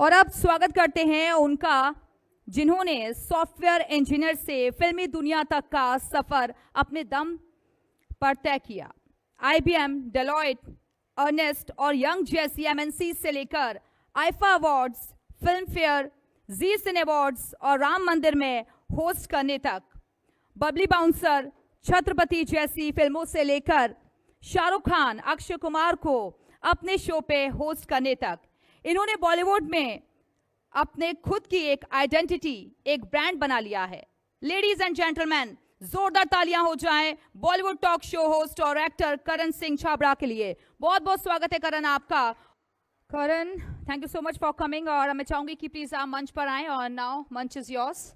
और अब स्वागत करते हैं उनका जिन्होंने सॉफ्टवेयर इंजीनियर से फिल्मी दुनिया तक का सफर अपने दम पर तय किया। IBM, डेलॉयट, अर्नेस्ट और यंग जैसी MNC से लेकर आईफा अवार्ड्स, फिल्म फेयर, जी सिने अवार्ड्स और राम मंदिर में होस्ट करने तक, बबली बाउंसर, छत्रपति जैसी फिल्मों से लेकर शाहरुख खान, अक्षय कुमार को अपने शो पे होस्ट करने तक, इन्होंने बॉलीवुड में अपने खुद की एक आइडेंटिटी, एक ब्रांड बना लिया है। लेडीज एंड जेंटलमैन, जोरदार तालियां हो जाएं बॉलीवुड टॉक शो होस्ट और एक्टर करण सिंह छाबड़ा के लिए। बहुत बहुत स्वागत है करण आपका। Karan, thank you so much for coming और मैं चाहूंगी कि प्लीज आप मंच पर आएं और नाउ मंच is yours,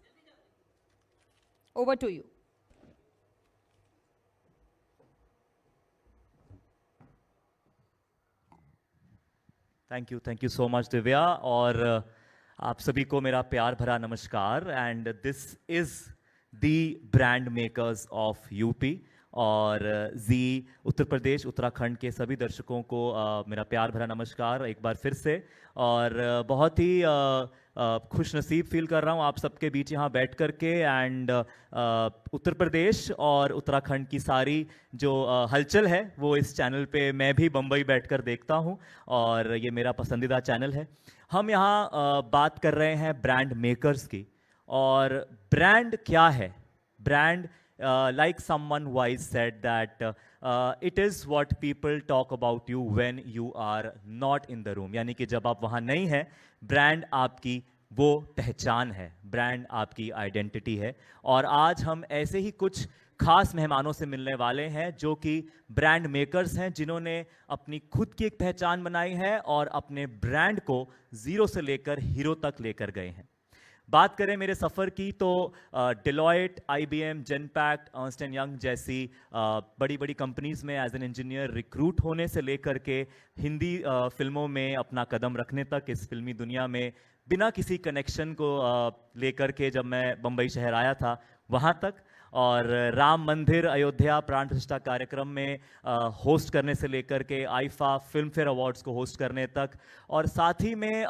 over to you. Thank you so much Divya. और आप सभी को मेरा प्यार भरा नमस्कार। And this is the brand makers of UP और जी उत्तर प्रदेश उत्तराखंड के सभी दर्शकों को मेरा प्यार भरा नमस्कार एक बार फिर से। और बहुत ही खुश नसीब फील कर रहा हूँ आप सबके बीच यहाँ बैठ कर के। एंड उत्तर प्रदेश और उत्तराखंड की सारी जो हलचल है वो इस चैनल पे मैं भी बम्बई बैठकर देखता हूँ और ये मेरा पसंदीदा चैनल है। हम यहाँ बात कर रहे हैं ब्रांड मेकर्स की। और ब्रांड क्या है? Brand like someone wise said that it is what people talk about you when you are not in the room। यानी कि जब आप वहाँ नहीं हैं, ब्रांड आपकी वो पहचान है, ब्रांड आपकी आइडेंटिटी है। और आज हम ऐसे ही कुछ खास मेहमानों से मिलने वाले हैं जो कि ब्रांड मेकर्स हैं, जिन्होंने अपनी खुद की एक पहचान बनाई है और अपने ब्रांड को जीरो से लेकर हीरो तक लेकर गए हैं। बात करें मेरे सफ़र की तो Deloitte, IBM, Genpact, Ernst and young जैसी बड़ी बड़ी कंपनीज में एज एन इंजीनियर रिक्रूट होने से लेकर के हिंदी फिल्मों में अपना कदम रखने तक, इस फिल्मी दुनिया में बिना किसी कनेक्शन को लेकर के जब मैं बम्बई शहर आया था वहाँ तक, और राम मंदिर अयोध्या प्राण प्रतिष्ठा कार्यक्रम में होस्ट करने से लेकर के आईफा फिल्म फेयर अवार्ड्स को होस्ट करने तक। और साथ ही में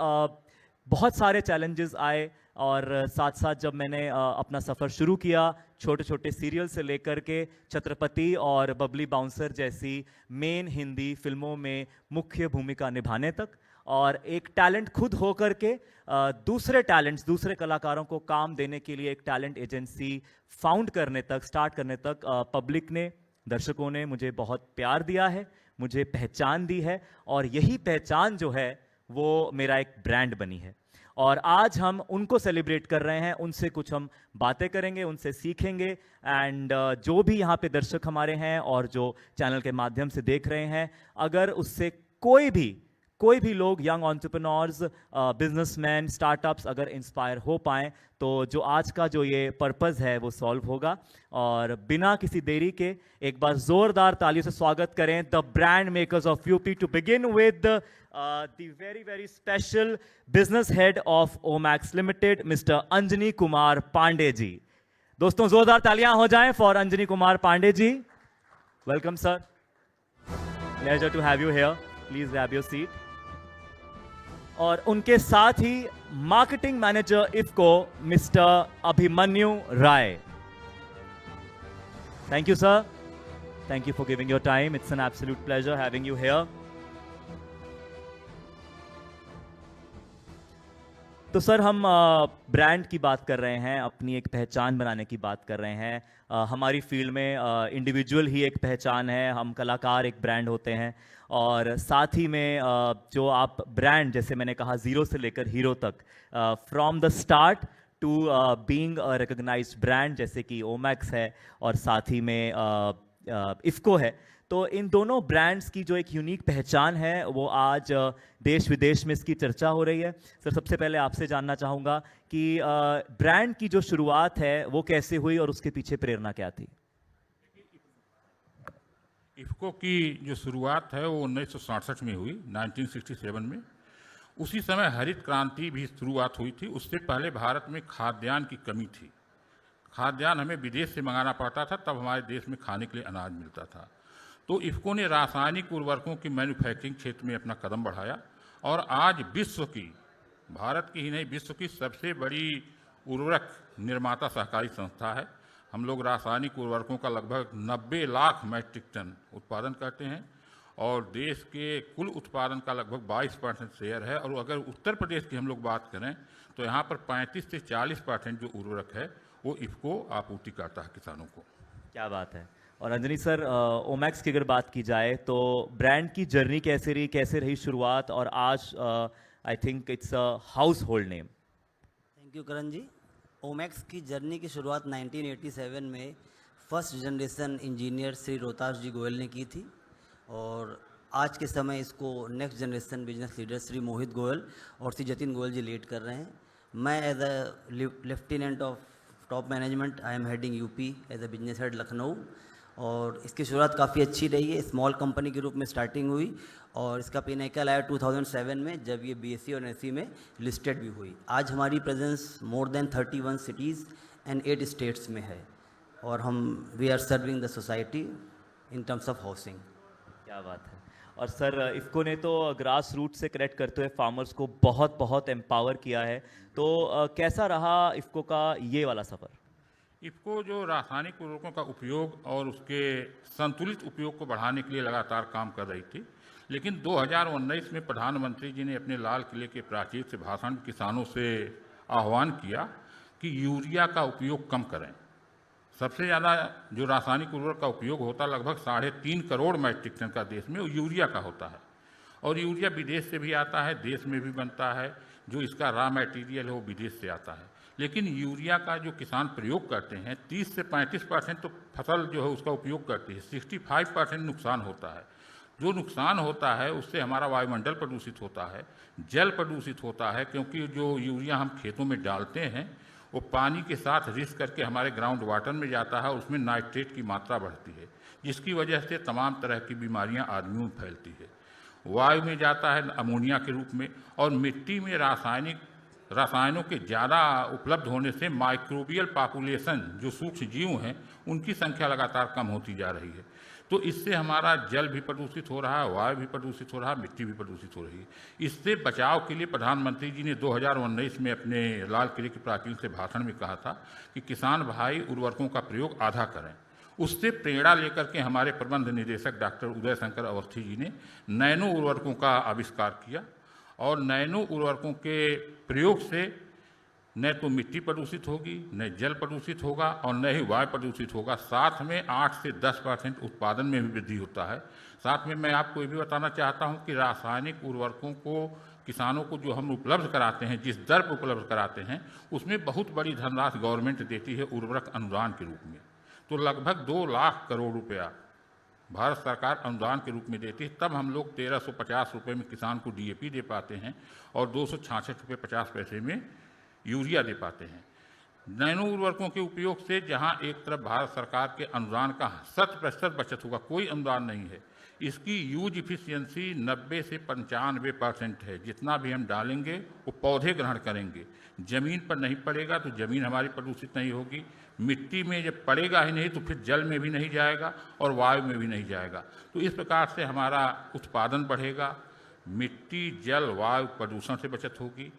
बहुत सारे चैलेंजेस आए और साथ साथ जब मैंने अपना सफ़र शुरू किया छोटे छोटे सीरियल से लेकर के छत्रपति और बबली बाउंसर जैसी मेन हिंदी फिल्मों में मुख्य भूमिका निभाने तक, और एक टैलेंट खुद होकर के दूसरे कलाकारों को काम देने के लिए एक टैलेंट एजेंसी फाउंड करने तक, स्टार्ट करने तक, पब्लिक ने, दर्शकों ने मुझे बहुत प्यार दिया है, मुझे पहचान दी है। और यही पहचान जो है वो मेरा एक ब्रांड बनी है। और आज हम उनको सेलिब्रेट कर रहे हैं, उनसे कुछ हम बातें करेंगे, उनसे सीखेंगे। एंड जो भी यहाँ पे दर्शक हमारे हैं और जो चैनल के माध्यम से देख रहे हैं, अगर उससे कोई भी लोग, यंग एंटरप्रेन्योर्स, बिजनेसमैन, स्टार्टअप्स अगर इंस्पायर हो पाएँ तो जो आज का जो ये पर्पस है वो सॉल्व होगा। और बिना किसी देरी के एक बार जोरदार तालियों से स्वागत करें the brand makers of UP. To begin with the very special business head of Omax Limited, Mr. Anjani Kumar Pandey ji. दोस्तों जोरदार तालियां हो जाएं for Anjani Kumar Pandey ji. Welcome sir, pleasure to have you here, please grab your seat. और उनके साथ ही marketing manager IFFCO mister Abhimanyu Rai. Thank you sir, thank you for giving your time, it's an absolute pleasure having you here. तो sir हम brand की बात कर रहे हैं, अपनी एक पहचान बनाने की बात कर रहे हैं। हमारी फील्ड में इंडिविजुअल ही एक पहचान है, हम कलाकार एक ब्रांड होते हैं। और साथ ही में जो आप ब्रांड, जैसे मैंने कहा, ज़ीरो से लेकर हीरो तक, from the start to being a recognised brand, जैसे कि ओमैक्स है और साथ ही में इफको है। तो इन दोनों ब्रांड्स की जो एक यूनिक पहचान है वो आज देश विदेश में इसकी चर्चा हो रही है। सर सबसे पहले आपसे जानना चाहूँगा कि ब्रांड की जो शुरुआत है वो कैसे हुई और उसके पीछे प्रेरणा क्या थी? इफको की जो शुरुआत है वो 1967 में हुई, 1967 में। उसी समय हरित क्रांति भी शुरुआत हुई थी। उससे पहले भारत में खाद्यान्न की कमी थी, खाद्यान्न हमें विदेश से मंगाना पड़ता था, तब हमारे देश में खाने के लिए अनाज मिलता था। तो इफको ने रासायनिक उर्वरकों की मैन्युफैक्चरिंग क्षेत्र में अपना कदम बढ़ाया और आज विश्व की भारत की ही नहीं विश्व की सबसे बड़ी उर्वरक निर्माता सहकारी संस्था है। हम लोग रासायनिक उर्वरकों का लगभग 90 लाख मैट्रिक टन उत्पादन करते हैं और देश के कुल उत्पादन का लगभग 22% शेयर है। और अगर उत्तर प्रदेश की हम लोग बात करें तो यहाँ पर 35 से 40% जो उर्वरक है वो इफ़को आपूर्ति करता है किसानों को। क्या बात है। और अंजनी सर, ओमैक्स की अगर बात की जाए तो ब्रांड की जर्नी कैसे रही शुरुआत, और आज I think it's a household name. Thank you Karan ji. Omax की जर्नी की शुरुआत 1987 में first generation engineer Shri Rohtas ji Goyal ने की थी और आज के समय इसको next generation business leader Shri Mohit Goyal और श्री जतिन गोयल जी लीड कर रहे हैं। मैं as a lieutenant of top management I am heading UP as a business head Lucknow. और इसकी शुरुआत काफ़ी अच्छी रही है। स्मॉल कंपनी के रूप में स्टार्टिंग हुई और इसका पिनेकल आया 2007 में, जब ये BSE और NSE में लिस्टेड भी हुई। आज हमारी presence more than 31 cities and 8 states में है और we are serving the society in terms of housing. क्या बात है। और सर, इफ़को ने तो ग्रास रूट से कनेक्ट करते हुए फार्मर्स को बहुत एम्पावर किया है, तो कैसा रहा इफ़को का ये वाला सफ़र? इफ़को जो रासायनिक उर्वरकों का उपयोग और उसके संतुलित उपयोग को बढ़ाने के लिए लगातार काम कर रही थी, लेकिन 2019 में प्रधानमंत्री जी ने अपने लाल किले के प्राचीर से भाषण में किसानों से आह्वान किया कि यूरिया का उपयोग कम करें। सबसे ज़्यादा जो रासायनिक उर्वरक का उपयोग होता है लगभग 3.5 करोड़ मैट्रिक टन का देश में, वो यूरिया का होता है। और यूरिया विदेश से भी आता है, देश में भी बनता है। जो इसका रॉ मटेरियल है वो विदेश से आता है। लेकिन यूरिया का जो किसान प्रयोग करते हैं 30 से 35% तो फसल जो है उसका उपयोग करती है, 65% नुकसान होता है। जो नुकसान होता है उससे हमारा वायुमंडल प्रदूषित होता है, जल प्रदूषित होता है, क्योंकि जो यूरिया हम खेतों में डालते हैं वो पानी के साथ रिस करके हमारे ग्राउंड वाटर में जाता है और उसमें नाइट्रेट की मात्रा बढ़ती है, जिसकी वजह से तमाम तरह की बीमारियां आदमियों में फैलती है। वायु में जाता है अमोनिया के रूप में, और मिट्टी में रसायनों के ज़्यादा उपलब्ध होने से माइक्रोबियल पॉपुलेशन जो सूक्ष्म जीव हैं उनकी संख्या लगातार कम होती जा रही है। तो इससे हमारा जल भी प्रदूषित हो रहा है, वायु भी प्रदूषित हो रहा है, मिट्टी भी प्रदूषित हो रही है। इससे बचाव के लिए प्रधानमंत्री जी ने 2019 में अपने लाल किले की प्राचीर से भाषण में कहा था कि किसान भाई उर्वरकों का प्रयोग आधा करें। उससे प्रेरणा लेकर के हमारे प्रबंध निदेशक डॉक्टर उदय शंकर अवस्थी जी ने नैनो उर्वरकों का आविष्कार किया और नैनो उर्वरकों के प्रयोग से न तो मिट्टी प्रदूषित होगी, न जल प्रदूषित होगा और न ही वायु प्रदूषित होगा। साथ में 8 से 10% उत्पादन में भी वृद्धि होता है। साथ में मैं आपको ये भी बताना चाहता हूँ कि रासायनिक उर्वरकों को किसानों को जो हम उपलब्ध कराते हैं, जिस दर पर उपलब्ध कराते हैं, उसमें बहुत बड़ी धनराशि गवर्नमेंट देती है उर्वरक अनुदान के रूप में। तो लगभग 2 लाख करोड़ रुपया भारत सरकार अनुदान के रूप में देती है। तब हम लोग 1350 रुपये में किसान को DAP दे पाते हैं और 266 रुपये 50 पैसे में यूरिया दे पाते हैं। नैनो उर्वरकों के उपयोग से जहां एक तरफ भारत सरकार के अनुदान का 100% बचत होगा, कोई अनुदान नहीं है, इसकी यूज इफिशियंसी 90 से 95% है। जितना भी हम डालेंगे वो पौधे ग्रहण करेंगे, ज़मीन पर नहीं पड़ेगा तो ज़मीन हमारी प्रदूषित नहीं होगी, मिट्टी में जब पड़ेगा ही नहीं तो फिर जल में भी नहीं जाएगा और वायु में भी नहीं जाएगा। तो इस प्रकार से हमारा उत्पादन बढ़ेगा, मिट्टी जल वायु प्रदूषण से बचत होगी।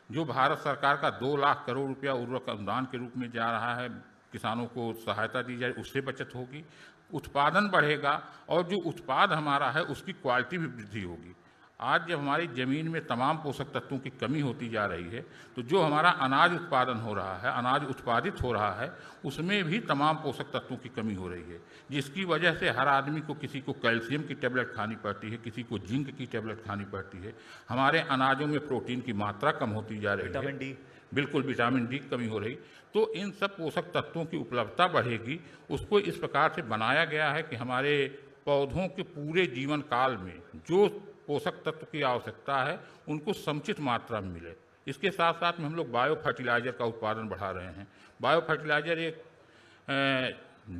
जो भारत सरकार का 2 लाख करोड़ रुपया उर्वरक अनुदान के रूप में जा रहा है, किसानों को सहायता दी जाए, उससे बचत होगी, उत्पादन बढ़ेगा और जो उत्पाद हमारा है उसकी क्वालिटी भी वृद्धि होगी। आज जब हमारी ज़मीन में तमाम पोषक तत्वों की कमी होती जा रही है तो जो हमारा अनाज उत्पादन हो रहा है, अनाज उत्पादित हो रहा है, उसमें भी तमाम पोषक तत्वों की कमी हो रही है, जिसकी वजह से हर आदमी को, किसी को कैल्शियम की टेबलेट खानी पड़ती है, किसी को जिंक की टेबलेट खानी पड़ती है। हमारे अनाजों में प्रोटीन की मात्रा कम होती जा रही है, विटामिन डी, बिल्कुल विटामिन डी की कमी हो रही। तो इन सब पोषक तत्वों की उपलब्धता बढ़ेगी। उसको इस प्रकार से बनाया गया है कि हमारे पौधों के पूरे जीवन काल में जो पोषक तत्व की आवश्यकता है उनको समुचित मात्रा में मिले। इसके साथ साथ में हम लोग बायो फर्टिलाइज़र का उत्पादन बढ़ा रहे हैं। बायो फर्टिलाइज़र एक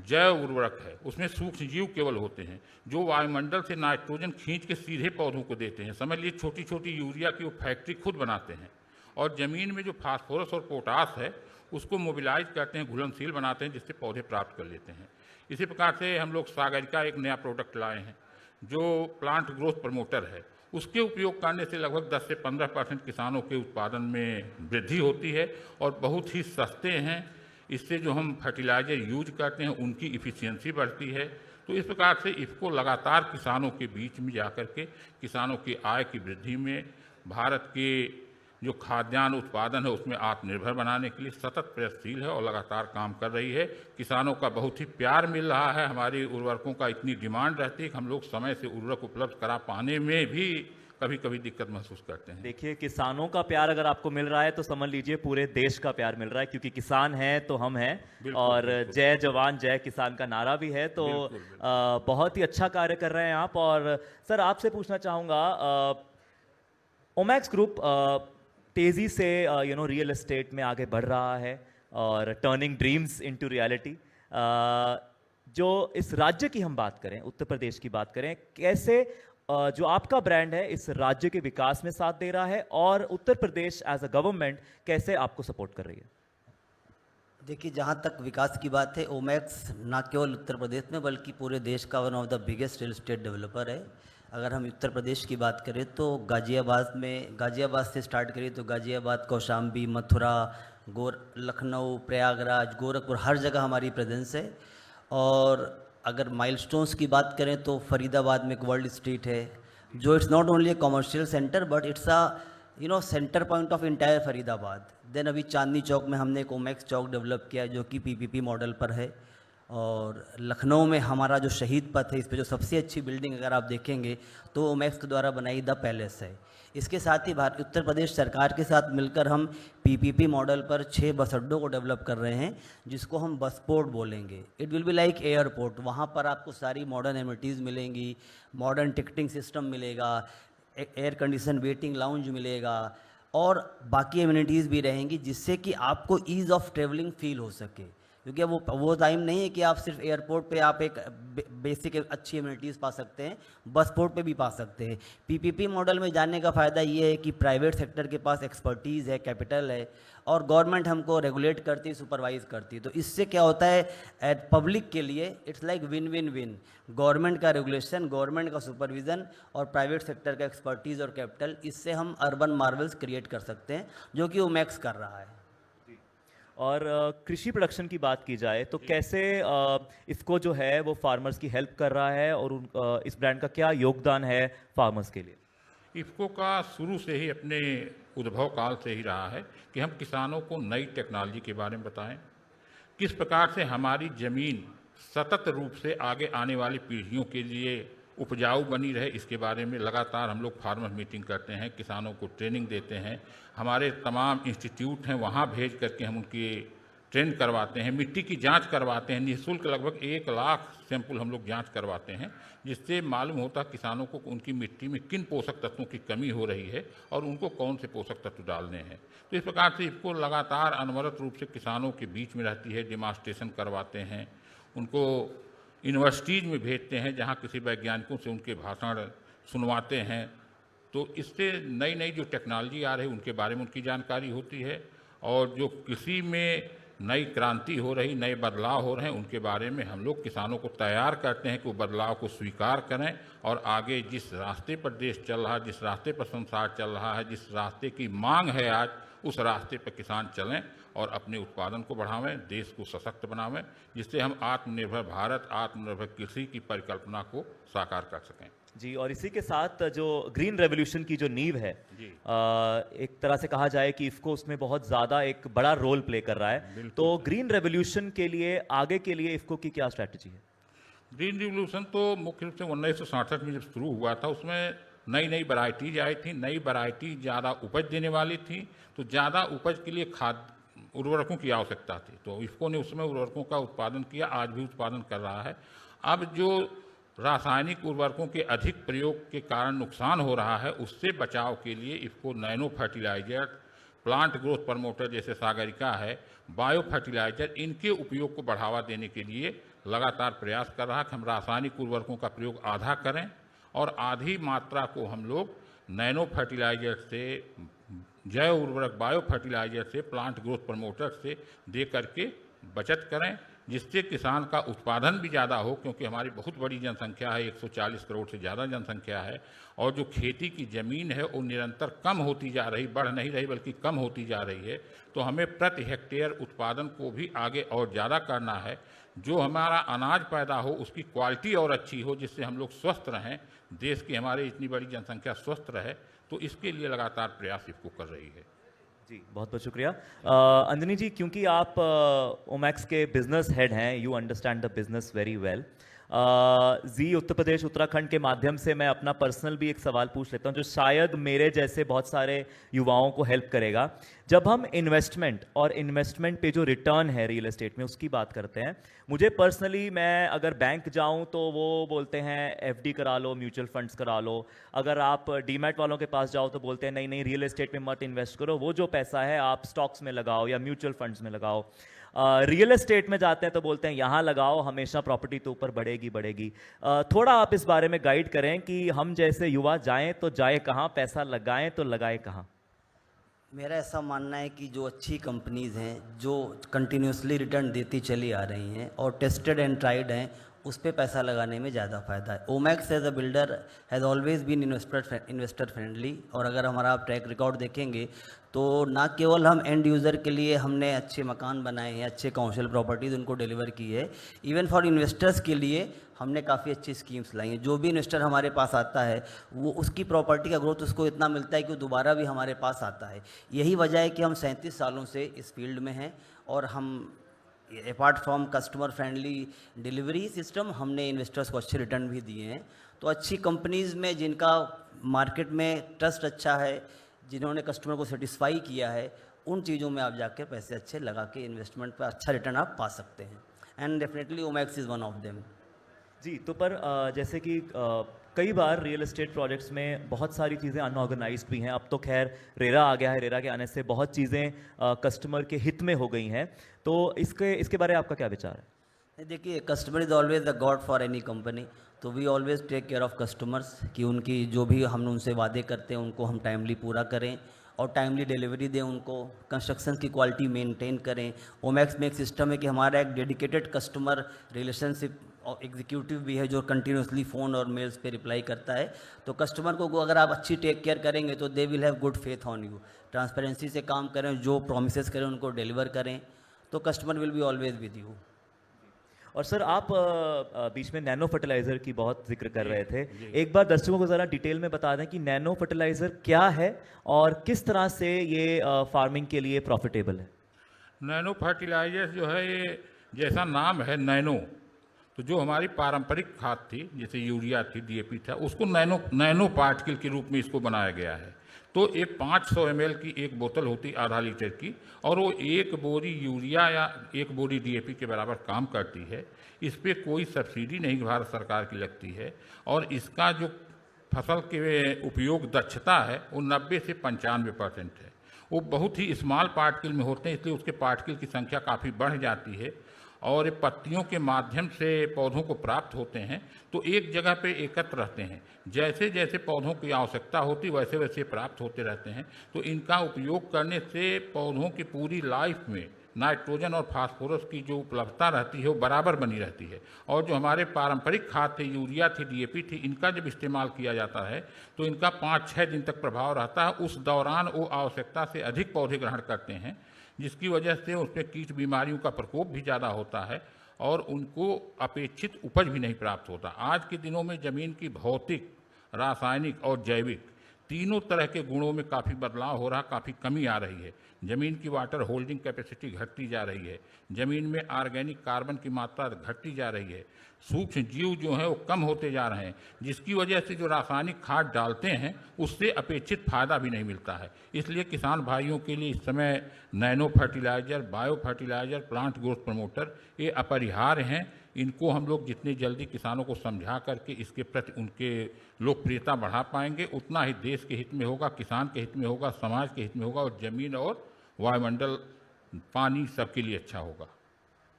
जैव उर्वरक है, उसमें सूक्ष्म जीव केवल होते हैं जो वायुमंडल से नाइट्रोजन खींच के सीधे पौधों को देते हैं। समझ लीजिए छोटी छोटी यूरिया की वो फैक्ट्री खुद बनाते हैं और ज़मीन में जो फास्फोरस और पोटास है उसको मोबिलाइज करते हैं, घुलनशील बनाते हैं, जिससे पौधे प्राप्त कर लेते हैं। इसी प्रकार से हम लोग सागर का एक नया प्रोडक्ट लाए हैं जो प्लांट ग्रोथ प्रमोटर है। उसके उपयोग करने से लगभग 10 से 15% किसानों के उत्पादन में वृद्धि होती है और बहुत ही सस्ते हैं। इससे जो हम फर्टिलाइजर यूज करते हैं उनकी इफ़िशियंसी बढ़ती है। तो इस प्रकार से इफ़को लगातार किसानों के बीच में जाकर के किसानों की आय की वृद्धि में, भारत के जो खाद्यान्न उत्पादन है उसमें आत्मनिर्भर बनाने के लिए सतत प्रयत्नशील है और लगातार काम कर रही है। किसानों का बहुत ही प्यार मिल रहा है। हमारी उर्वरकों का इतनी डिमांड रहती है कि हम लोग समय से उर्वरक उपलब्ध करा पाने में भी कभी कभी दिक्कत महसूस करते हैं। देखिए, किसानों का प्यार अगर आपको मिल रहा है तो समझ लीजिए पूरे देश का प्यार मिल रहा है, क्योंकि किसान है तो हम हैं। बिल्कुल, और बिल्कुल। जय जवान जय किसान का नारा भी है। तो बिल्कुल, बिल्कुल। बहुत ही अच्छा कार्य कर रहे हैं आप। और सर, आपसे पूछना चाहूँगा, ओमैक्स ग्रुप तेज़ी से रियल एस्टेट में आगे बढ़ रहा है और टर्निंग ड्रीम्स इनटू रियलिटी। जो इस राज्य की हम बात करें, उत्तर प्रदेश की बात करें, कैसे जो आपका ब्रांड है इस राज्य के विकास में साथ दे रहा है और Uttar Pradesh as a government कैसे आपको सपोर्ट कर रही है? देखिए, जहाँ तक विकास की बात है, ओमैक्स ना केवल उत्तर प्रदेश में बल्कि पूरे देश का one of the biggest real estate developer है। अगर हम उत्तर प्रदेश की बात करें तो गाज़ियाबाद से स्टार्ट करें तो गाज़ियाबाद, कौशाम्बी, मथुरा, लखनऊ, प्रयागराज, गोरखपुर, हर जगह हमारी प्रेजेंस है। और अगर माइलस्टोन्स की बात करें तो फरीदाबाद में एक वर्ल्ड स्ट्रीट है, जो it's not only a commercial centre but it's a centre point of entire Faridabad. Then अभी चांदनी चौक में हमने एक ओमैक्स चौक डेवलप किया है जो कि पीपीपी मॉडल पर है। और लखनऊ में हमारा जो शहीद पथ है, इस पे जो सबसे अच्छी बिल्डिंग अगर आप देखेंगे तो ओमैक्स के द्वारा बनाई द पैलेस है। इसके साथ ही उत्तर प्रदेश सरकार के साथ मिलकर हम पीपीपी मॉडल पर 6 बस अड्डों को डेवलप कर रहे हैं, जिसको हम बसपोर्ट बोलेंगे। It will be like airport. वहाँ पर आपको सारी मॉडर्न एमिनिटीज़ मिलेंगी, मॉडर्न टिकटिंग सिस्टम मिलेगा, एयर कंडीशन वेटिंग लाउंज मिलेगा और बाकी एमिनिटीज़ भी रहेंगी, जिससे कि आपको ईज़ ऑफ ट्रेवलिंग फील हो सके। क्योंकि वो टाइम नहीं है कि आप सिर्फ एयरपोर्ट पे आप एक बेसिक अच्छी एमिनिटीज़ पा सकते हैं, बस पोर्ट पे भी पा सकते हैं। पीपीपी मॉडल में जाने का फ़ायदा ये है कि प्राइवेट सेक्टर के पास एक्सपर्टीज़ है, कैपिटल है और गवर्नमेंट हमको रेगुलेट करती है, सुपरवाइज करती है। तो इससे क्या होता है, पब्लिक के लिए it's like win win win. Government का रेगुलेशन, गवर्नमेंट का सुपरविज़न और प्राइवेट सेक्टर का एक्सपर्टीज़ और कैपिटल, इससे हम अर्बन मार्वल्स क्रिएट कर सकते हैं, जो कि ओमैक्स कर रहा है। और कृषि प्रोडक्शन की बात की जाए तो कैसे इसको जो है वो फार्मर्स की हेल्प कर रहा है और इस ब्रांड का क्या योगदान है फार्मर्स के लिए? इफ़को का शुरू से ही अपने उद्भव काल से ही रहा है कि हम किसानों को नई टेक्नोलॉजी के बारे में बताएं, किस प्रकार से हमारी ज़मीन सतत रूप से आगे आने वाली पीढ़ियों के लिए उपजाऊ बनी रहे, इसके बारे में लगातार हम लोग फार्मर मीटिंग करते हैं, किसानों को ट्रेनिंग देते हैं। हमारे तमाम इंस्टीट्यूट हैं, वहाँ भेज करके हम उनकी ट्रेन करवाते हैं, मिट्टी की जांच करवाते हैं। निःशुल्क लगभग 1 लाख सैंपल हम लोग जांच करवाते हैं, जिससे मालूम होता है किसानों को उनकी मिट्टी में किन पोषक तत्वों की कमी हो रही है और उनको कौन से पोषक तत्व डालने हैं। तो इस प्रकार से इसको लगातार अनवरत रूप से किसानों के बीच में रहती है, डेमॉन्स्ट्रेशन करवाते हैं, उनको यूनिवर्सिटीज़ में भेजते हैं जहाँ किसी वैज्ञानिकों से उनके भाषण सुनवाते हैं। तो इससे नई नई जो टेक्नोलॉजी आ रही है उनके बारे में उनकी जानकारी होती है और जो कृषि में नई क्रांति हो रही, नए बदलाव हो रहे हैं, उनके बारे में हम लोग किसानों को तैयार करते हैं कि वो बदलाव को स्वीकार करें और आगे जिस रास्ते पर देश चल रहा है, जिस रास्ते पर संसार चल रहा है, जिस रास्ते की मांग है आज, उस रास्ते पर किसान चलें और अपने उत्पादन को बढ़ावें, देश को सशक्त बनावें, जिससे हम आत्मनिर्भर भारत, आत्मनिर्भर कृषि की परिकल्पना को साकार कर सकें। जी, और इसी के साथ जो ग्रीन रेवोल्यूशन की जो नींव है, जी। एक तरह से कहा जाए कि इफ़को उसमें बहुत ज़्यादा एक बड़ा रोल प्ले कर रहा है। तो ग्रीन रेवोल्यूशन के लिए, आगे के लिए इफ़को की क्या स्ट्रैटेजी है? ग्रीन रिवोल्यूशन तो मुख्य रूप से 1967 में जब शुरू हुआ था, उसमें नई नई वैरायटीज आई थी। नई वैरायटी ज़्यादा उपज देने वाली थी, तो ज़्यादा उपज के लिए उर्वरकों की आवश्यकता थी। तो इफ़को ने उसमें उर्वरकों का उत्पादन किया, आज भी उत्पादन कर रहा है। अब जो रासायनिक उर्वरकों के अधिक प्रयोग के कारण नुकसान हो रहा है, उससे बचाव के लिए IFFCO nano fertiliser, plant growth promoter जैसे सागरिका है, बायो फर्टिलाइजर, इनके उपयोग को बढ़ावा देने के लिए लगातार प्रयास कर रहा है कि हम रासायनिक उर्वरकों का प्रयोग आधा करें और आधी मात्रा को हम लोग नैनो फर्टिलाइजर से, जैव उर्वरक बायो फर्टिलाइजर से, प्लांट ग्रोथ प्रमोटर से दे करके बचत करें जिससे किसान का उत्पादन भी ज़्यादा हो, क्योंकि हमारी बहुत बड़ी जनसंख्या है, 140 करोड़ से ज़्यादा जनसंख्या है, और जो खेती की ज़मीन है वो निरंतर कम होती जा रही, बढ़ नहीं रही बल्कि कम होती जा रही है। तो हमें प्रति हेक्टेयर उत्पादन को भी आगे और ज़्यादा करना है। जो हमारा अनाज पैदा हो उसकी क्वालिटी और अच्छी हो, जिससे हम लोग स्वस्थ रहें, देश की हमारे इतनी बड़ी जनसंख्या स्वस्थ रहे। तो इसके लिए लगातार प्रयास इसको कर रही है। जी, बहुत बहुत शुक्रिया। अंजनी जी, क्योंकि आप ओमैक्स के बिजनेस हेड हैं, you understand the business very well. जी उत्तर प्रदेश उत्तराखंड के माध्यम से मैं अपना पर्सनल भी एक सवाल पूछ लेता हूं, जो शायद मेरे जैसे बहुत सारे युवाओं को हेल्प करेगा। जब हम इन्वेस्टमेंट और इन्वेस्टमेंट पे जो रिटर्न है रियल एस्टेट में, उसकी बात करते हैं, मुझे पर्सनली, मैं अगर बैंक जाऊं तो वो बोलते हैं एफडी करा लो, म्यूचुअल फंड्स करा लो। अगर आप डीमैट वालों के पास जाओ तो बोलते हैं नहीं नहीं, रियल एस्टेट में मत इन्वेस्ट करो, वो जो पैसा है आप स्टॉक्स में लगाओ या म्यूचुअल फंड्स में लगाओ। रियल एस्टेट में जाते हैं तो बोलते हैं यहाँ लगाओ, हमेशा प्रॉपर्टी तो ऊपर बढ़ेगी बढ़ेगी। थोड़ा आप इस बारे में गाइड करें कि हम जैसे युवा जाएं तो जाए कहाँ, पैसा लगाएं तो लगाए कहाँ। मेरा ऐसा मानना है कि जो अच्छी कंपनीज़ हैं, जो कंटिन्यूसली रिटर्न देती चली आ रही हैं और टेस्टेड एंड ट्राइड हैं, उस पे पैसा लगाने में ज़्यादा फ़ायदा है। Omaxe as a builder has always been investor friendly, और अगर हमारा आप ट्रैक रिकॉर्ड देखेंगे तो ना केवल हम एंड यूज़र के लिए हमने अच्छे मकान बनाए हैं, अच्छे कमर्शियल प्रॉपर्टीज़ उनको डिलीवर की है, इवन फॉर इन्वेस्टर्स के लिए हमने काफ़ी अच्छी स्कीम्स लाई हैं। जो भी इन्वेस्टर हमारे पास आता है वो उसकी प्रॉपर्टी का ग्रोथ उसको इतना मिलता है कि वो दोबारा भी हमारे पास आता है। यही वजह है कि हम 37 सालों से इस फील्ड में हैं, और हम apart from customer friendly delivery system, हमने इन्वेस्टर्स को अच्छे रिटर्न भी दिए हैं। तो अच्छी कंपनीज़ में जिनका मार्केट में ट्रस्ट अच्छा है, जिन्होंने कस्टमर को सेटिस्फाई किया है, उन चीज़ों में आप जाके पैसे अच्छे लगा के इन्वेस्टमेंट पर अच्छा रिटर्न आप पा सकते हैं, and definitely Omax is one of them. जी, तो पर जैसे कि कई बार रियल एस्टेट प्रोजेक्ट्स में बहुत सारी चीज़ें अनऑर्गेनाइज्ड भी हैं। अब तो खैर रेरा आ गया है, रेरा के आने से बहुत चीज़ें कस्टमर के हित में हो गई हैं। तो इसके बारे में आपका क्या विचार है? देखिए, customer is always the god for any company, तो we always take care of customers कि उनकी जो भी हम उनसे वादे करते हैं उनको हम टाइमली पूरा करें और टाइमली डिलीवरी दें उनको, कंस्ट्रक्शन की क्वालिटी मेंटेन करें। ओमैक्स में एक सिस्टम है कि हमारा एक डेडिकेटेड कस्टमर रिलेशनशिप और एग्जीक्यूटिव भी है जो कंटिन्यूसली फ़ोन और मेल्स पे रिप्लाई करता है। तो कस्टमर को अगर आप अच्छी टेक केयर करेंगे तो they will have good faith on you. Transparency से काम करें, जो प्रोमिसेस करें उनको डिलीवर करें, तो customer will be always with you. और सर, आप बीच में नैनो फर्टिलाइज़र की बहुत जिक्र कर रहे थे, एक बार दर्शकों को ज़रा डिटेल में बता दें कि नैनो फर्टिलाइज़र क्या है और किस तरह से ये फार्मिंग के लिए प्रॉफिटेबल है। नैनो फर्टिलाइजर्स जो है, ये जैसा नाम है नैनो, तो जो हमारी पारंपरिक खाद थी, जैसे यूरिया थी, डीएपी था, उसको नैनो पार्टिकल के रूप में इसको बनाया गया है। तो एक 500 ml की एक बोतल होती, आधा लीटर की, और वो एक बोरी यूरिया या एक बोरी डीएपी के बराबर काम करती है। इस पर कोई सब्सिडी नहीं भारत सरकार की लगती है, और इसका जो फसल के उपयोग दक्षता है वो 90 से 95% है। वो बहुत ही स्मॉल पार्टिकल में होते हैं, इसलिए उसके पार्टिकल की संख्या काफ़ी बढ़ जाती है, और ये पत्तियों के माध्यम से पौधों को प्राप्त होते हैं, तो एक जगह पे एकत्र रहते हैं। जैसे जैसे पौधों की आवश्यकता होती वैसे वैसे प्राप्त होते रहते हैं। तो इनका उपयोग करने से पौधों की पूरी लाइफ में नाइट्रोजन और फास्फोरस की जो उपलब्धता रहती है वो बराबर बनी रहती है। और जो हमारे पारंपरिक खाद थे, यूरिया थी, डीएपी थी, इनका जब इस्तेमाल किया जाता है तो इनका 5-6 दिन तक प्रभाव रहता है। उस दौरान वो आवश्यकता से अधिक पौधे ग्रहण करते हैं, जिसकी वजह से उसमें कीट बीमारियों का प्रकोप भी ज़्यादा होता है और उनको अपेक्षित उपज भी नहीं प्राप्त होता। आज के दिनों में ज़मीन की भौतिक, रासायनिक और जैविक तीनों तरह के गुणों में काफ़ी बदलाव हो रहा, काफ़ी कमी आ रही है। ज़मीन की वाटर होल्डिंग कैपेसिटी घटती जा रही है, ज़मीन में ऑर्गेनिक कार्बन की मात्रा घटती जा रही है, सूक्ष्म जीव जो हैं वो कम होते जा रहे हैं, जिसकी वजह से जो रासायनिक खाद डालते हैं उससे अपेक्षित फ़ायदा भी नहीं मिलता है। इसलिए किसान भाइयों के लिए इस समय nano fertiliser, bio fertiliser, plant growth promoter ये अपरिहार्य हैं। इनको हम लोग जितनी जल्दी किसानों को समझा करके इसके प्रति उनके लोकप्रियता बढ़ा पाएंगे, उतना ही देश के हित में होगा, किसान के हित में होगा, समाज के हित में होगा, और ज़मीन और वायुमंडल, पानी सबके लिए अच्छा होगा।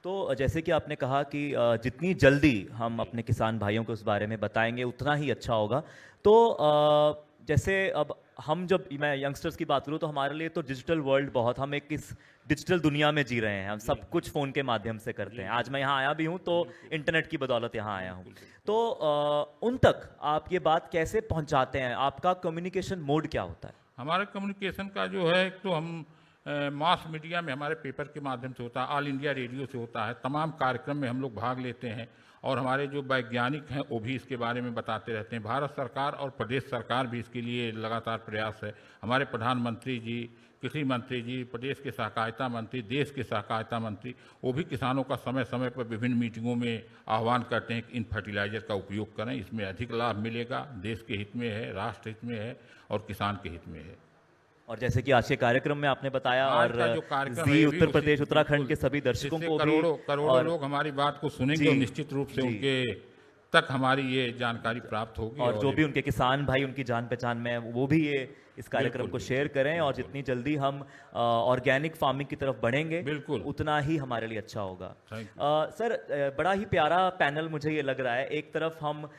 तो जैसे कि आपने कहा कि जितनी जल्दी हम अपने किसान भाइयों को उस बारे में बताएंगे उतना ही अच्छा होगा। तो जैसे अब हम जब मैं यंगस्टर्स की बात करूँ तो हमारे लिए तो डिजिटल वर्ल्ड बहुत, हम एक इस डिजिटल दुनिया में जी रहे हैं, हम सब कुछ फ़ोन के माध्यम से करते हैं। आज मैं यहाँ आया भी हूँ तो इंटरनेट की बदौलत यहाँ आया हूँ। तो उन तक आप ये बात कैसे पहुँचाते हैं? आपका कम्युनिकेशन मोड क्या होता है? हमारे कम्युनिकेशन का जो है, एक तो हम मास मीडिया में हमारे पेपर के माध्यम से होता है, ऑल इंडिया रेडियो से होता है, तमाम कार्यक्रम में हम लोग भाग लेते हैं और हमारे जो वैज्ञानिक हैं वो भी इसके बारे में बताते रहते हैं। भारत सरकार और प्रदेश सरकार भी इसके लिए लगातार प्रयास है। हमारे प्रधानमंत्री जी, कृषि मंत्री जी, प्रदेश के सहकारिता मंत्री, देश के सहकारिता मंत्री, वो भी किसानों का समय समय पर विभिन्न मीटिंगों में आह्वान करते हैं कि इन फर्टिलाइजर का उपयोग करें, इसमें अधिक लाभ मिलेगा, देश के हित में है, राष्ट्र हित में है और किसान के हित में है। और जैसे कि आज के कार्यक्रम में आपने बताया, आज और का जो कार्यक्रम है, जी ये भी उत्तर प्रदेश, उसी- उत्तराखंड के बिल्कुल, सभी दर्शकों जिससे को भी, करोड़ों और लोग हमारी बात को सुनेंगे जी, और निश्चित रूप से जी। उनके तक हमारी ये जानकारी प्राप्त होगी। और जो भी उनके किसान भाई उनकी जान पहचान में है वो भी ये इस कार्यक्रम बिल्कुल, को शेयर करें, और जितनी जल्दी हम ऑर्गेनिक फार्मिंग की तरफ बढ़ेंगे बिल्कुल। उतना ही हमारे लिए अच्छा होगा। Thank सर, बड़ा ही प्यारा पैनल मुझे ये लग रहा है। एक तरफ हम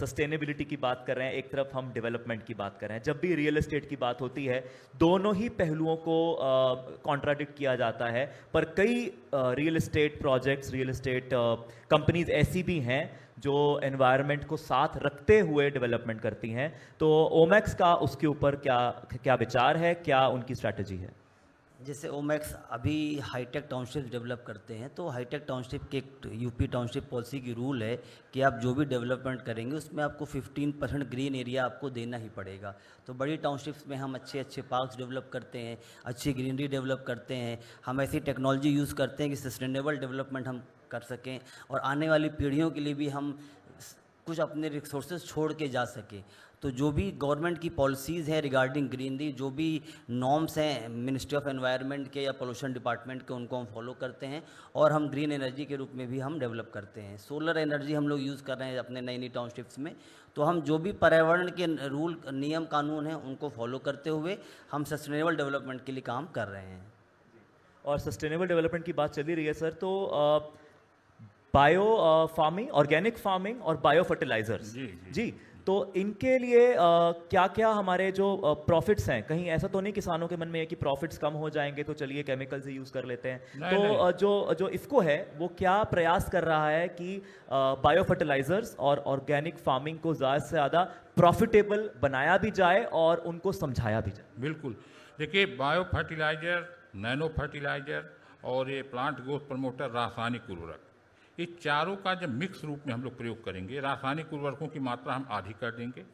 सस्टेनेबिलिटी की बात कर रहे हैं, एक तरफ हम डेवलपमेंट की बात कर रहे हैं। जब भी रियल एस्टेट की बात होती है दोनों ही पहलुओं को कॉन्ट्राडिक्ट किया जाता है, पर कई real estate projects, real estate companies ऐसी भी हैं जो एनवायरनमेंट को साथ रखते हुए डेवलपमेंट करती हैं। तो ओमैक्स का उसके ऊपर क्या विचार है, क्या उनकी स्ट्रैटेजी है? जैसे ओमैक्स अभी हाईटेक टाउनशिप डेवलप करते हैं, तो हाईटेक टाउनशिप के यूपी टाउनशिप पॉलिसी की रूल है कि आप जो भी डेवलपमेंट करेंगे उसमें आपको 15% ग्रीन एरिया आपको देना ही पड़ेगा। तो बड़ी टाउनशिप्स में हम अच्छे अच्छे पार्क्स डेवलप करते हैं, अच्छी ग्रीनरी डेवलप करते हैं, हम ऐसी टेक्नोलॉजी यूज़ करते हैं कि सस्टेनेबल डेवलपमेंट हम कर सकें और आने वाली पीढ़ियों के लिए भी हम कुछ अपने रिसोर्सेज छोड़ के जा सकें। तो जो भी गवर्नमेंट की पॉलिसीज़ हैं रिगार्डिंग ग्रीनरी, जो भी नॉर्म्स हैं मिनिस्ट्री ऑफ एनवायरनमेंट के या पोल्यूशन डिपार्टमेंट के, उनको हम फॉलो करते हैं और हम ग्रीन एनर्जी के रूप में भी हम डेवलप करते हैं। सोलर एनर्जी हम लोग यूज़ कर रहे हैं अपने नई नई टाउनशिप्स में। तो हम जो भी पर्यावरण के रूल, नियम, कानून हैं उनको फॉलो करते हुए हम सस्टेनेबल डेवलपमेंट के लिए काम कर रहे हैं। और सस्टेनेबल डेवलपमेंट की बात चली रही है सर, तो बायो फार्मिंग, ऑर्गेनिक फार्मिंग और बायो फर्टिलाइजर्स, जी, तो इनके लिए क्या क्या हमारे जो प्रॉफिट्स हैं, कहीं ऐसा तो नहीं किसानों के मन में है कि प्रॉफिट्स कम हो जाएंगे तो चलिए केमिकल से यूज़ कर लेते हैं? नहीं, तो नहीं। जो इफ़को है वो क्या प्रयास कर रहा है कि बायो फर्टिलाइजर्स और ऑर्गेनिक फार्मिंग को ज़्यादा से ज़्यादा प्रॉफिटेबल बनाया भी जाए और उनको समझाया भी जाए? बिल्कुल, देखिए बायो फर्टिलाइजर, नैनो फर्टिलाइजर और ये प्लांट ग्रोथ प्रमोटर, रासायनिक उर्वरक, ये चारों का जब मिक्स रूप में हम लोग प्रयोग करेंगे, रासायनिक उर्वरकों की मात्रा हम आधी कर देंगे,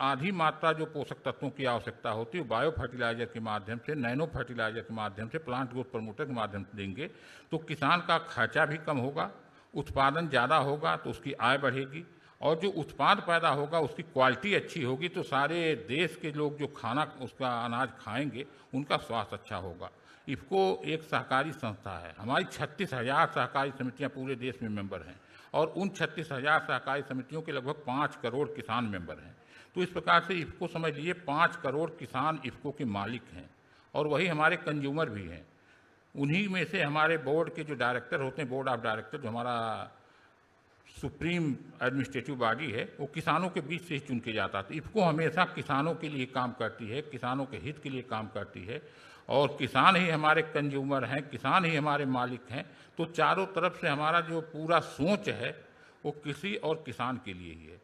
आधी मात्रा जो पोषक तत्वों की आवश्यकता होती है बायो फर्टिलाइजर के माध्यम से, नैनो फर्टिलाइजर के माध्यम से, प्लांट ग्रोथ प्रमोटर के माध्यम से देंगे। तो किसान का खर्चा भी कम होगा, उत्पादन ज़्यादा होगा तो उसकी आय बढ़ेगी और जो उत्पाद पैदा होगा उसकी क्वालिटी अच्छी होगी तो सारे देश के लोग जो खाना उसका अनाज खाएंगे उनका स्वास्थ्य अच्छा होगा। इफ़को एक सहकारी संस्था है, हमारी 36,000 सहकारी समितियां पूरे देश में मेंबर हैं और उन 36,000 सहकारी समितियों के लगभग 5 करोड़ किसान मेंबर हैं। तो इस प्रकार से इफ़को समझ लीजिए 5 करोड़ किसान इफ़को के मालिक हैं और वही हमारे कंज्यूमर भी हैं। उन्हीं में से हमारे बोर्ड के जो डायरेक्टर होते हैं, बोर्ड ऑफ डायरेक्टर, जो हमारा सुप्रीम एडमिनिस्ट्रेटिव बॉडी है, वो किसानों के बीच से ही चुन के जाता है। इफ़को हमेशा किसानों के लिए काम करती है, किसानों के हित के लिए काम करती है और किसान ही हमारे कंज्यूमर हैं, किसान ही हमारे मालिक हैं। तो चारों तरफ से हमारा जो पूरा सोच है वो कृषि और किसान के लिए ही है।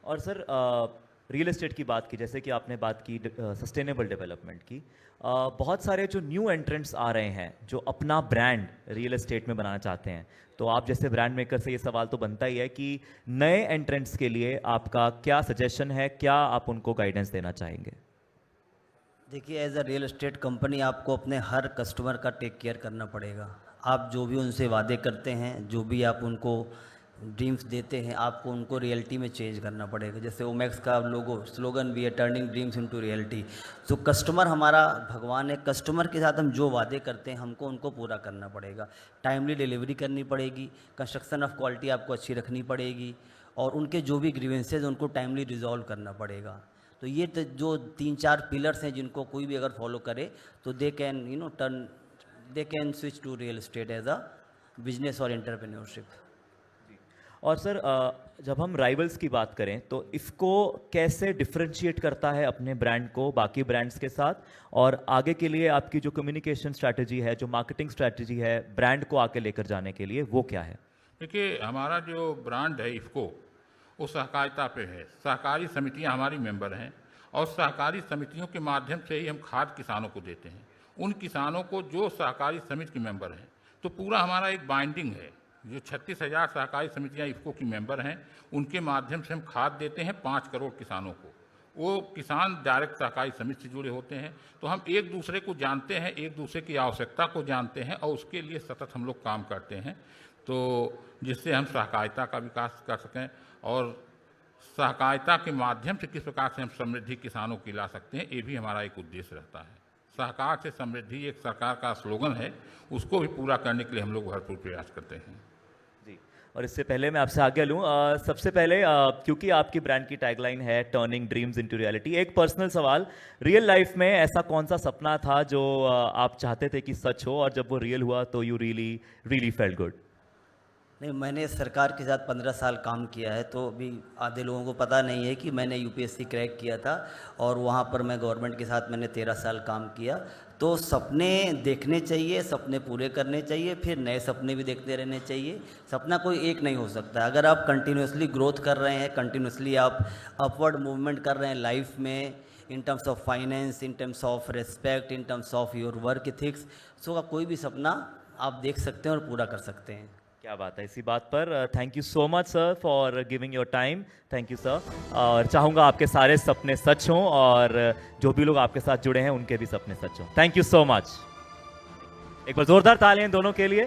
और सर, रियल एस्टेट की बात की, जैसे कि आपने बात की सस्टेनेबल डेवलपमेंट की, बहुत सारे जो न्यू एंट्रेंट्स आ रहे हैं जो अपना ब्रांड रियल एस्टेट में बनाना चाहते हैं, तो आप जैसे ब्रांड मेकर से ये सवाल तो बनता ही है कि नए एंट्रेंट्स के लिए आपका क्या सजेशन है, क्या आप उनको गाइडेंस देना चाहेंगे? देखिए, as a real estate company आपको अपने हर कस्टमर का टेक केयर करना पड़ेगा। आप जो भी उनसे वादे करते हैं, जो भी आप उनको ड्रीम्स देते हैं, आपको उनको रियलिटी में चेंज करना पड़ेगा। जैसे ओमैक्स का लोगो स्लोगन भी है, टर्निंग ड्रीम्स इनटू रियलिटी। तो कस्टमर हमारा भगवान है, कस्टमर के साथ हम जो वादे करते हैं हमको उनको पूरा करना पड़ेगा। टाइमली डिलीवरी करनी पड़ेगी, कंस्ट्रक्शन ऑफ क्वालिटी आपको अच्छी रखनी पड़ेगी और उनके जो भी ग्रीवेंसेज उनको टाइमली रिजॉल्व करना पड़ेगा। तो ये जो 3-4 पिलर्स हैं जिनको कोई भी अगर फॉलो करे तो they can switch to real estate as a business और एंटरप्रेन्योरशिप। और सर जब हम राइवल्स की बात करें तो इफ़को कैसे डिफरेंशिएट करता है अपने ब्रांड को बाकी ब्रांड्स के साथ, और आगे के लिए आपकी जो कम्युनिकेशन स्ट्रैटेजी है, जो मार्केटिंग स्ट्रैटेजी है ब्रांड को आगे लेकर जाने के लिए, वो क्या है? देखिए, हमारा जो ब्रांड है इफ़को, वो सहकारिता पे है। सहकारी समितियां हमारी मेंबर हैं और सहकारी समितियों के माध्यम से ही हम खाद किसानों को देते हैं। उन किसानों को जो सहकारी समिति के मेंबर हैं, तो पूरा हमारा एक बाइंडिंग है। जो 36,000 सहकारी समितियां इफ़को की मेंबर हैं, उनके माध्यम से हम खाद देते हैं 5 करोड़ किसानों को। वो किसान डायरेक्ट सहकारी समिति से जुड़े होते हैं, तो हम एक दूसरे को जानते हैं, एक दूसरे की आवश्यकता को जानते हैं और उसके लिए सतत हम लोग काम करते हैं, तो जिससे हम सहकारिता का विकास कर सकें और सहकारिता के माध्यम से किस प्रकार से हम समृद्धि किसानों की ला सकते हैं, ये भी हमारा एक उद्देश्य रहता है। सहकार से समृद्धि एक सरकार का स्लोगन है, उसको भी पूरा करने के लिए हम लोग भरपूर प्रयास करते हैं। जी, और इससे पहले मैं आपसे आगे लूँ, सबसे पहले क्योंकि आपकी ब्रांड की टैगलाइन है टर्निंग ड्रीम्स इनटू रियलिटी, एक पर्सनल सवाल, रियल लाइफ में ऐसा कौन सा सपना था जो आप चाहते थे कि सच हो, और जब वो रियल हुआ तो यू रियली फेल्ट गुड? नहीं, मैंने सरकार के साथ 15 साल काम किया है, तो अभी आधे लोगों को पता नहीं है कि मैंने यूपीएससी क्रैक किया था और वहाँ पर मैं गवर्नमेंट के साथ मैंने 13 साल काम किया। तो सपने देखने चाहिए, सपने पूरे करने चाहिए, फिर नए सपने भी देखते रहने चाहिए। सपना कोई एक नहीं हो सकता। अगर आप कंटिन्यूसली ग्रोथ कर रहे हैं, कंटिन्यूसली आप अपवर्ड मूवमेंट कर रहे हैं लाइफ में, in terms of finance, in terms of respect, in terms of your work ethics, so कोई भी सपना आप देख सकते हैं और पूरा कर सकते हैं। क्या बात है, इसी बात पर thank you so much sir for giving your time, thank you sir. और चाहूँगा आपके सारे सपने सच हों और जो भी लोग आपके साथ जुड़े हैं उनके भी सपने सच हों। Thank you so much. एक बार जोरदार तालियां दोनों के लिए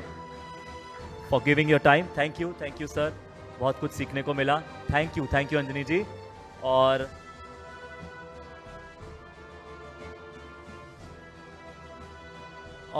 for giving your time. Thank you sir, बहुत कुछ सीखने को मिला। थैंक यू अंजनी जी। और